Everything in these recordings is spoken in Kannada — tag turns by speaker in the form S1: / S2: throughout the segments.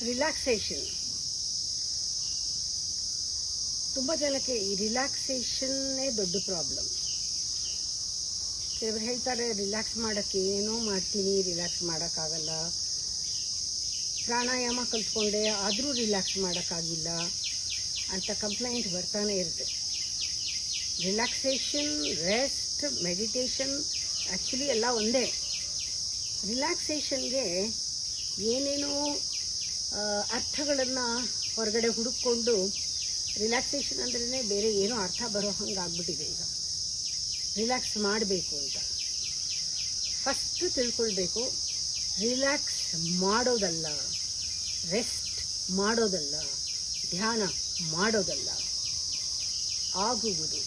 S1: ರಿಲ್ಯಾಕ್ಸೇಷನ್. ತುಂಬ ಜನಕ್ಕೆ ಈ ರಿಲ್ಯಾಕ್ಸೇಷನ್ನೇ ದೊಡ್ಡ ಪ್ರಾಬ್ಲಮ್. ಕೆಲವರು ಹೇಳ್ತಾರೆ ರಿಲ್ಯಾಕ್ಸ್ ಮಾಡೋಕ್ಕೆ ಏನೋ ಮಾಡ್ತೀನಿ, ರಿಲ್ಯಾಕ್ಸ್ ಮಾಡೋಕ್ಕಾಗಲ್ಲ, ಪ್ರಾಣಾಯಾಮ ಕಲ್ತ್ಕೊಂಡೆ ಆದರೂ ರಿಲ್ಯಾಕ್ಸ್ ಮಾಡೋಕ್ಕಾಗಿಲ್ಲ ಅಂತ ಕಂಪ್ಲೇಂಟ್ ಬರ್ತಾನೆ ಇರುತ್ತೆ. ರಿಲ್ಯಾಕ್ಸೇಷನ್, ರೆಸ್ಟ್, ಮೆಡಿಟೇಷನ್ ಆ್ಯಕ್ಚುಲಿ ಎಲ್ಲ ಒಂದೇ. ರಿಲ್ಯಾಕ್ಸೇಷನ್ಗೆ ಏನೇನೋ ಅರ್ಥಗಳನ್ನು ಹೊರಗಡೆ ಹುಡುಕೊಂಡು ರಿಲ್ಯಾಕ್ಸೇಷನ್ ಅಂದ್ರೇ ಬೇರೆ ಏನೋ ಅರ್ಥ ಬರೋ ಹಂಗೆ ಆಗ್ಬಿಟ್ಟಿದೆ ಈಗ. ರಿಲ್ಯಾಕ್ಸ್ ಮಾಡಬೇಕು ಅಂತ ಫಸ್ಟ್ ತಿಳ್ಕೊಳ್ಬೇಕು. ರಿಲ್ಯಾಕ್ಸ್ ಮಾಡೋದಲ್ಲ, ರೆಸ್ಟ್ ಮಾಡೋದಲ್ಲ, ಧ್ಯಾನ ಮಾಡೋದಲ್ಲ, ಆಗುವುದು.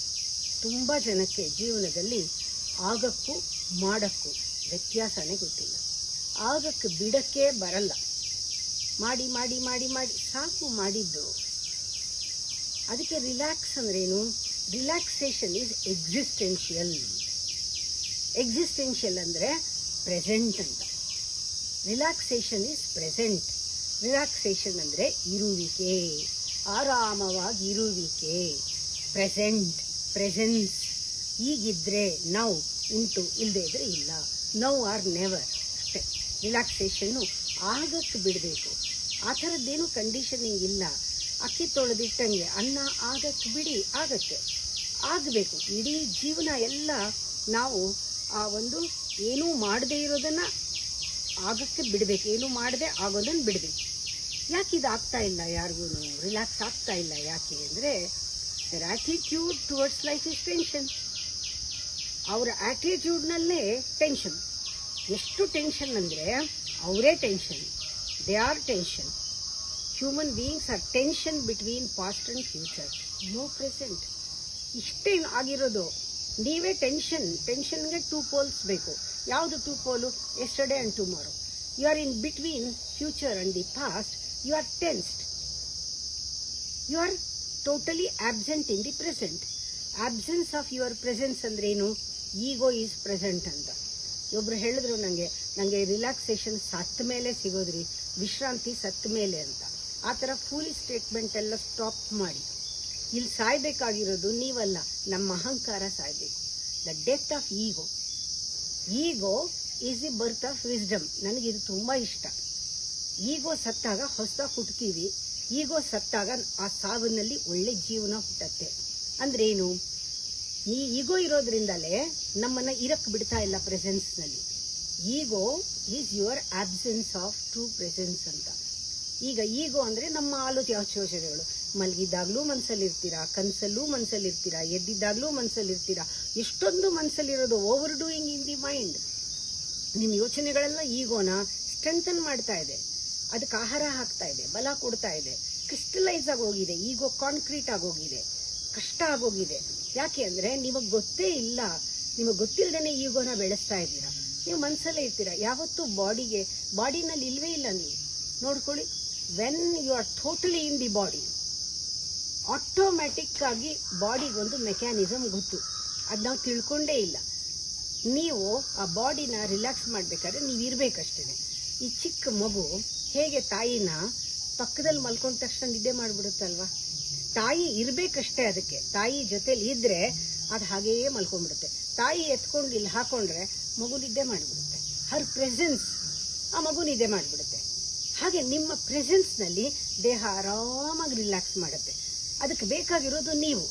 S1: ತುಂಬ ಜನಕ್ಕೆ ಜೀವನದಲ್ಲಿ ಆಗಕ್ಕೂ ಮಾಡೋಕ್ಕೂ ವ್ಯತ್ಯಾಸನೇ ಗೊತ್ತಿಲ್ಲ. ಆಗಕ್ಕೆ ಬಿಡಕ್ಕೆ ಬರಲ್ಲ. ಮಾಡಿ ಮಾಡಿ ಮಾಡಿ ಮಾಡಿ ಸಾಕು ಮಾಡಿದ್ದು. ಅದಕ್ಕೆ ರಿಲ್ಯಾಕ್ಸ್ ಅಂದ್ರೇನು? Relaxation is existential. ಎಕ್ಸಿಸ್ಟೆನ್ಷಿಯಲ್ ಅಂದರೆ ಪ್ರೆಸೆಂಟ್ ಅಂತ. Relaxation is present. ರಿಲ್ಯಾಕ್ಸೇಷನ್ ಅಂದರೆ ಇರುವಿಕೆ, ಆರಾಮವಾಗಿ ಇರುವಿಕೆ, ಪ್ರೆಸೆಂಟ್, ಪ್ರೆಸೆನ್ಸ್. ಈಗಿದ್ರೆ ನಾವು ಉಂಟು, ಇಲ್ಲದೇ ಇದ್ರೆ ಇಲ್ಲ. ನೌ ಆರ್ ನೆವರ್ ಅಷ್ಟೇ. ರಿಲ್ಯಾಕ್ಸೇಷನ್ನು ಆಗಕ್ಕೆ ಬಿಡಬೇಕು. ಆ ಥರದ್ದೇನು ಕಂಡೀಷನಿಂಗ್ ಇಲ್ಲ. ಅಕ್ಕಿ ತೊಳೆದಿಟ್ಟಂಗೆ ಅನ್ನ ಆಗಕ್ಕೆ ಬಿಡಿ, ಆಗತ್ತೆ, ಆಗಬೇಕು. ಇಡೀ ಜೀವನ ಎಲ್ಲ ನಾವು ಆ ಒಂದು ಏನೂ ಮಾಡದೇ ಇರೋದನ್ನು ಆಗಕ್ಕೆ ಬಿಡಬೇಕು, ಏನೂ ಮಾಡದೆ ಆಗೋದನ್ನು ಬಿಡಬೇಕು. ಯಾಕೆ ಇದು ಆಗ್ತಾ ಇಲ್ಲ ಯಾರಿಗೂ? ರಿಲ್ಯಾಕ್ಸ್ ಆಗ್ತಾ ಇಲ್ಲ ಯಾಕೆ ಅಂದರೆ their attitude towards life is tension. ಅವರ ಆ್ಯಟಿಟ್ಯೂಡ್ನಲ್ಲೇ ಟೆನ್ಷನ್. ಎಷ್ಟು ಟೆನ್ಷನ್ ಅಂದರೆ ಅವರೇ tension, they are tension. Human beings are tension between past and future, no present. ಇಷ್ಟೇ ಆಗಿರೋದು. ನೀವೇ ಟೆನ್ಷನ್. ಟೆನ್ಷನ್ಗೆ 2 poles ಬೇಕು. ಯಾವುದು 2 pole? Yesterday and tomorrow. You are in between future and the past. You are tensed. You are totally absent in the present. Absence of your presence ಅಂದ್ರೇನು? ಈಗೋ ಈಸ್ ಪ್ರೆಸೆಂಟ್ ಅಂತ. ಒಬ್ರು ಹೇಳಿದ್ರು ನನಗೆ ರಿಲ್ಯಾಕ್ಸೇಷನ್ ಸತ್ತ ಮೇಲೆ ಸಿಗೋದ್ರಿ, ವಿಶ್ರಾಂತಿ ಸತ್ತ ಮೇಲೆ ಅಂತ. ಆ ಥರ ಫೂಲಿ ಸ್ಟೇಟ್ಮೆಂಟ್ ಎಲ್ಲ ಸ್ಟಾಪ್ ಮಾಡಿ. ಇಲ್ಲಿ ಸಾಯ್ಬೇಕಾಗಿರೋದು ನೀವಲ್ಲ, ನಮ್ಮ ಅಹಂಕಾರ ಸಾಯ್ಬೇಕು. The death of ego. Ego is the birth of wisdom. ನನಗಿದು ತುಂಬ ಇಷ್ಟ. ಈಗೋ ಸತ್ತಾಗ ಹೊಸದಾಗಿ ಹುಟ್ಟುತ್ತೀವಿ. ಈಗೋ ಸತ್ತಾಗ ಆ ಸಾವಿನಲ್ಲಿ ಒಳ್ಳೆ ಜೀವನ ಹುಟ್ಟತ್ತೆ. ಅಂದ್ರೇನು? ಈ ಈಗೋ ಇರೋದ್ರಿಂದಲೇ ನಮ್ಮನ್ನು ಇರಕ್ಕೆ ಬಿಡ್ತಾ ಇಲ್ಲ ಪ್ರೆಸೆನ್ಸ್ನಲ್ಲಿ. Ego is your absence of true presence ಅಂತ. ಈಗ ಈಗೋ ಅಂದರೆ ನಮ್ಮ ಆಲೋಚನೆಗಳು. ಮಲಗಿದ್ದಾಗಲೂ ಮನಸ್ಸಲ್ಲಿರ್ತೀರಾ, ಕನಸಲ್ಲೂ ಮನಸ್ಸಲ್ಲಿರ್ತೀರಾ, ಎದ್ದಿದ್ದಾಗಲೂ ಮನಸ್ಸಲ್ಲಿರ್ತೀರಾ. ಎಷ್ಟೊಂದು ಮನಸ್ಸಲ್ಲಿರೋದು over doing in the mind. ನಿಮ್ಮ ಯೋಚನೆಗಳೆಲ್ಲ ಈಗೋನ ಸ್ಟ್ರೆಂಥನ್ ಮಾಡ್ತಾ ಇದೆ, ಅದಕ್ಕೆ ಆಹಾರ ಹಾಕ್ತಾ ಇದೆ, ಬಲ ಕೊಡ್ತಾ ಇದೆ. ಕ್ರಿಸ್ಟಲೈಸ್ ಆಗೋಗಿದೆ ಈಗೋ, ಕಾಂಕ್ರೀಟ್ ಆಗೋಗಿದೆ, ಕಷ್ಟ ಆಗೋಗಿದೆ. ಯಾಕೆ ಅಂದರೆ ನಿಮಗೆ ಗೊತ್ತೇ ಇಲ್ಲ. ನಿಮಗೆ ಗೊತ್ತಿಲ್ಲದೇ ಈಗೋನ ಬೆಳೆಸ್ತಾ ಇದ್ದೀರಾ. ನೀವು ಮನಸ್ಸಲ್ಲೇ ಇರ್ತೀರಾ. ಯಾವತ್ತೂ ಬಾಡಿನಲ್ಲಿ ಇಲ್ವೇ ಇಲ್ಲ. ನೀವು ನೋಡ್ಕೊಳ್ಳಿ, when you are totally in the body, automatic ಆಗಿ ಬಾಡಿಗೊಂದು ಮೆಕ್ಯಾನಿಸಮ್ ಗೊತ್ತು. ಅದು ನಾವು ತಿಳ್ಕೊಂಡೇ ಇಲ್ಲ. ನೀವು ಆ ಬಾಡಿನ ರಿಲ್ಯಾಕ್ಸ್ ಮಾಡಬೇಕಾದ್ರೆ ನೀವು ಇರಬೇಕಷ್ಟೇ. ಈ ಚಿಕ್ಕ ಮಗು ಹೇಗೆ ತಾಯಿನ ಪಕ್ಕದಲ್ಲಿ ಮಲ್ಕೊಂಡ ತಕ್ಷಣ ನಿದ್ದೆ ಮಾಡಿಬಿಡುತ್ತಲ್ವಾ? ತಾಯಿ ಇರಬೇಕಷ್ಟೇ. ಅದಕ್ಕೆ ತಾಯಿ ಜೊತೆಲಿ ಇದ್ರೆ ಅದು ಹಾಗೆಯೇ ಮಲ್ಕೊಂಡ್ಬಿಡುತ್ತೆ. ತಾಯಿ ಎತ್ಕೊಂಡು ಇಲ್ಲಿ ಹಾಕೊಂಡ್ರೆ ಮಗು ನಿದ್ದೆ ಮಾಡಿಬಿಡುತ್ತೆ. ಹರ್ ಪ್ರೆಸೆನ್ಸ್ ಆ ಮಗು ನಿದ್ದೆ ಮಾಡಿಬಿಡುತ್ತೆ. ಹಾಗೆ ನಿಮ್ಮ ಪ್ರೆಸೆನ್ಸ್ನಲ್ಲಿ ದೇಹ ಆರಾಮಾಗಿ ರಿಲ್ಯಾಕ್ಸ್ ಮಾಡುತ್ತೆ. ಅದಕ್ಕೆ ಬೇಕಾಗಿರೋದು ನೀವು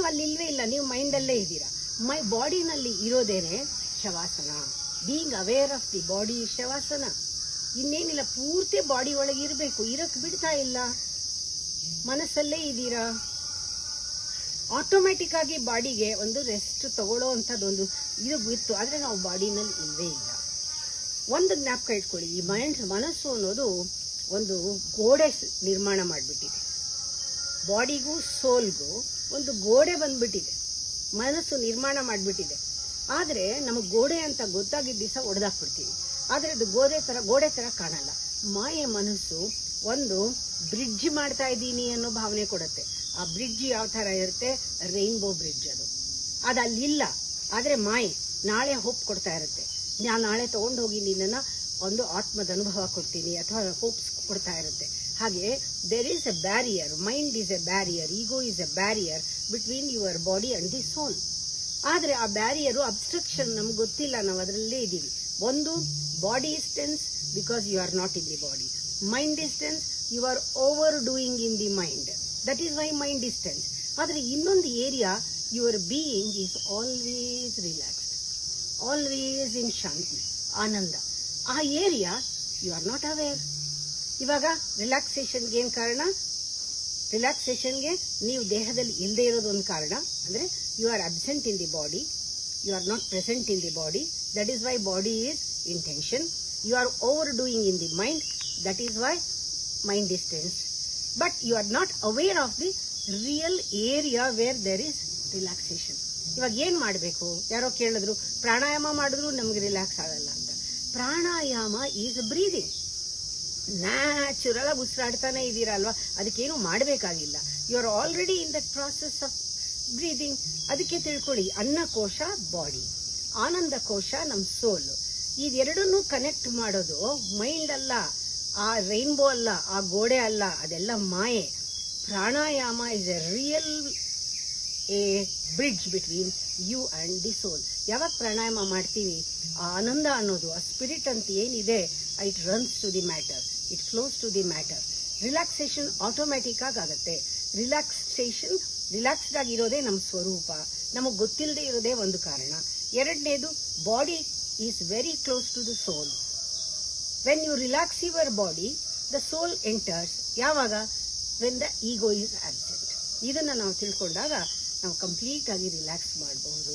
S1: ಅಲ್ಲಿ ಇಲ್ವೇ ಇಲ್ಲ. ನೀವು ಮೈಂಡಲ್ಲೇ ಇದ್ದೀರಾ. ಬಾಡಿನಲ್ಲಿ ಇರೋದೇನೆ ಶವಾಸನ. Being aware of the body ಶವಾಸನ. ಇನ್ನೇನಿಲ್ಲ, ಪೂರ್ತಿ ಬಾಡಿ ಒಳಗೆ ಇರಬೇಕು. ಇರಕ್ಕೆ ಬಿಡ್ತಾ ಇಲ್ಲ. ಮನಸ್ಸಲ್ಲೇ ಇದ್ದೀರಾ. ಆಟೋಮ್ಯಾಟಿಕ್ ಆಗಿ ಬಾಡಿಗೆ ಒಂದು ರೆಸ್ಟ್ ತಗೊಳ್ಳೋ ಅಂಥದ್ದೊಂದು ಇದು ಇತ್ತು. ಆದರೆ ನಾವು ಬಾಡಿನಲ್ಲಿ ಇಲ್ವೇ ಇಲ್ಲ. ಒಂದು ಜ್ಞಾಪಕ ಇಟ್ಕೊಳ್ಳಿ, ಈ ಮನಸ್ಸು ಅನ್ನೋದು ಒಂದು ಗೋಡೆ ನಿರ್ಮಾಣ ಮಾಡಿಬಿಟ್ಟಿದೆ. ಬಾಡಿಗೂ ಸೋಲ್ಗೂ ಒಂದು ಗೋಡೆ ಬಂದ್ಬಿಟ್ಟಿದೆ. ಮನಸ್ಸು ನಿರ್ಮಾಣ ಮಾಡಿಬಿಟ್ಟಿದೆ. ಆದರೆ ನಮಗೆ ಗೋಡೆ ಅಂತ ಗೊತ್ತಾಗಿದ್ದ ದಿವಸ ಒಡೆದಾಕ್ಬಿಡ್ತೀವಿ. ಆದರೆ ಅದು ಗೋಡೆ ಥರ ಕಾಣಲ್ಲ. ಮಾಯೆ ಮನಸ್ಸು ಒಂದು ಬ್ರಿಡ್ಜ್ ಮಾಡ್ತಾ ಇದ್ದೀನಿ ಅನ್ನೋ ಭಾವನೆ ಕೊಡುತ್ತೆ. ಆ ಬ್ರಿಡ್ಜ್ ಯಾವ ಥರ ಇರುತ್ತೆ? Rainbow bridge. ಅದು ಅಲ್ಲಿಲ್ಲ. ಆದರೆ ಮಾಯೆ ನಾಳೆ ಹೋಪ್ ಕೊಡ್ತಾ ಇರುತ್ತೆ. ನಾಳೆ ತೊಗೊಂಡು ಹೋಗಿ ನಿನ್ನನ್ನು ಒಂದು ಆತ್ಮದ ಅನುಭವ ಕೊಡ್ತೀನಿ ಅಥವಾ ಹೋಪ್ಸ್ ಕೊಡ್ತಾ ಇರುತ್ತೆ. ಹಾಗೆ there is a barrier, mind is a barrier, ego is a barrier between your body and the soul. ಆದರೆ ಆ ಬ್ಯಾರಿಯರು ಅಬ್ಸ್ಟ್ರಕ್ಷನ್ ನಮ್ಗೆ ಗೊತ್ತಿಲ್ಲ, ನಾವು ಅದರಲ್ಲೇ ಇದ್ದೀವಿ. ಒಂದು body is tense because you are not in the body. Mind is tense, you are over doing in the mind, that is why mind is tense. ಆದರೆ ಇನ್ನೊಂದು area, your being is always relaxed, always in shanti, ananda. ಆ area you are not aware. ಇವಾಗ ರಿಲ್ಯಾಕ್ಸೇಷನ್ಗೆ ಏನು ಕಾರಣ? ರಿಲ್ಯಾಕ್ಸೇಷನ್ಗೆ ನೀವು ದೇಹದಲ್ಲಿ ಇಲ್ಲದೆ ಇರೋದು ಒಂದು ಕಾರಣ. ಅಂದರೆ you are absent in the body, you are not present in the body, that is why body is in tension. You are over doing in the mind, that is why mind is tense. But you are not aware of the real area where there is relaxation. ಇವಾಗ ಏನು ಮಾಡಬೇಕು? ಯಾರೋ ಕೇಳಿದ್ರು ಪ್ರಾಣಾಯಾಮ ಮಾಡಿದ್ರು ನಮ್ಗೆ ರಿಲ್ಯಾಕ್ಸ್ ಆಗಲ್ಲ ಅಂತ. ಪ್ರಾಣಾಯಾಮ ಈಸ್ ಬ್ರೀದಿಂಗ್. ನ್ಯಾಚುರಲ್ ಆಗಿ ಉಸಿರಾಡ್ತಾನೆ ಇದ್ದೀರಲ್ವಾ, ಅದಕ್ಕೇನು ಮಾಡಬೇಕಾಗಿಲ್ಲ. You are already in that process of breathing. ಅದಕ್ಕೆ ತಿಳ್ಕೊಳ್ಳಿ, ಅನ್ನಕೋಶ ಬಾಡಿ, ಆನಂದ ಕೋಶ ನಮ್ಮ ಸೋಲು. ಇದೆರಡನ್ನೂ ಕನೆಕ್ಟ್ ಮಾಡೋದು ಮೈಂಡ್ ಅಲ್ಲ, ಆ ರೈನ್ಬೋ ಅಲ್ಲ, ಆ ಗೋಡೆ ಅಲ್ಲ, ಅದೆಲ್ಲ ಮಾಯೆ. Pranayama is a real a bridge between you and the soul. ಯಾವಾಗ ಪ್ರಾಣಾಯಾಮ ಮಾಡ್ತೀವಿ, ಆ ಆನಂದ ಅನ್ನೋದು, ಆ ಸ್ಪಿರಿಟ್ ಅಂತ ಏನಿದೆ, it runs to the matter, it flows to the matter. Relaxation automatic ಆಗುತ್ತೆ. ರಿಲ್ಯಾಕ್ಸ್ಡ್ ಆಗಿರೋದೇ ನಮ್ಮ ಸ್ವರೂಪ. ನಮಗೆ ಗೊತ್ತಿಲ್ಲದೆ ಇರೋದೇ ಒಂದು ಕಾರಣ. ಎರಡನೇದು, body is very close to the soul. When you relax your body, the soul enters. ಯಾವಾಗ? When the ego is absent. ಇದನ್ನು ನಾವು ತಿಳ್ಕೊಂಡಾಗ ನಾವು ಕಂಪ್ಲೀಟ್ ಆಗಿ ರಿಲ್ಯಾಕ್ಸ್ ಮಾಡಬಹುದು.